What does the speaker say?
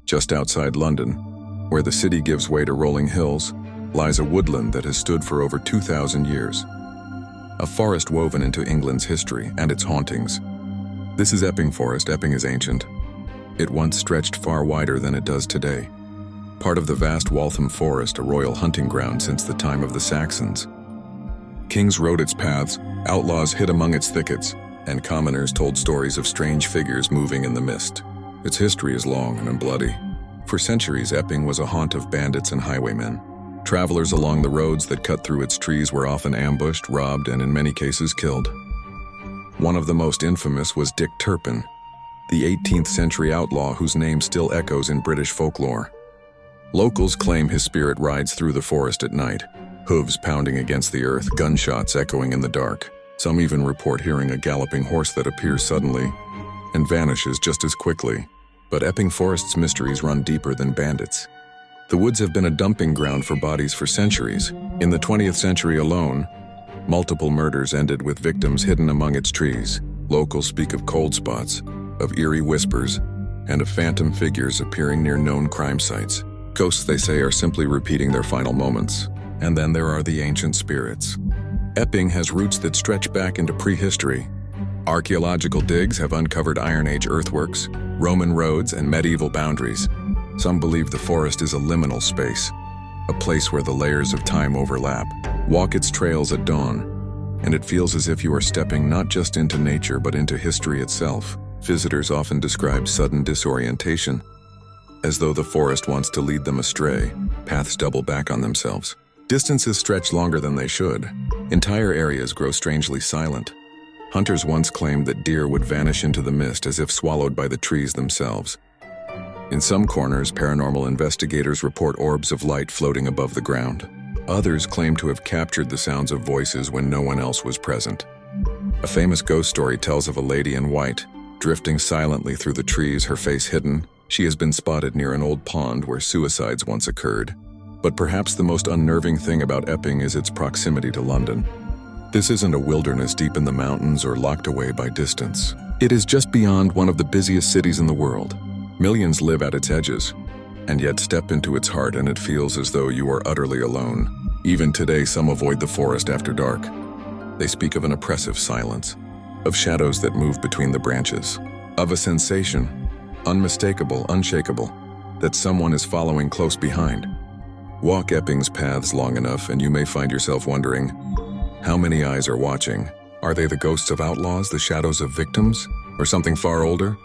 Just outside London, where the city gives way to rolling hills, lies a woodland that has stood for over 2,000 years. A forest woven into England's history and its hauntings. This is Epping Forest. Epping is ancient. It once stretched far wider than it does today. Part of the vast Waltham Forest, a royal hunting ground since the time of the Saxons. Kings rode its paths, outlaws hid among its thickets, and commoners told stories of strange figures moving in the mist. Its history is long and bloody. For centuries, Epping was a haunt of bandits and highwaymen. Travelers along the roads that cut through its trees were often ambushed, robbed, and in many cases killed. One of the most infamous was Dick Turpin, the 18th century outlaw whose name still echoes in British folklore. Locals claim his spirit rides through the forest at night, hooves pounding against the earth, gunshots echoing in the dark. Some even report hearing a galloping horse that appears suddenly and vanishes just as quickly. But Epping Forest's mysteries run deeper than bandits. The woods have been a dumping ground for bodies for centuries. In the 20th century alone, multiple murders ended with victims hidden among its trees. Locals speak of cold spots, of eerie whispers, and of phantom figures appearing near known crime sites. Ghosts, they say, are simply repeating their final moments. And then there are the ancient spirits. Epping has roots that stretch back into prehistory. Archaeological digs have uncovered Iron Age earthworks, Roman roads, and medieval boundaries. Some believe the forest is a liminal space, a place where the layers of time overlap. Walk its trails at dawn, and it feels as if you are stepping not just into nature but into history itself. Visitors often describe sudden disorientation, as though the forest wants to lead them astray. Paths double back on themselves. Distances stretch longer than they should. Entire areas grow strangely silent. Hunters once claimed that deer would vanish into the mist as if swallowed by the trees themselves. In some corners, paranormal investigators report orbs of light floating above the ground. Others claim to have captured the sounds of voices when no one else was present. A famous ghost story tells of a lady in white, drifting silently through the trees, her face hidden. She has been spotted near an old pond where suicides once occurred. But perhaps the most unnerving thing about Epping is its proximity to London. This isn't a wilderness deep in the mountains or locked away by distance. It is just beyond one of the busiest cities in the world. Millions live at its edges, and yet step into its heart and it feels as though you are utterly alone. Even today, some avoid the forest after dark. They speak of an oppressive silence, of shadows that move between the branches, of a sensation, unmistakable, unshakable, that someone is following close behind. Walk Epping's paths long enough and you may find yourself wondering, how many eyes are watching? Are they the ghosts of outlaws, the shadows of victims, or something far older?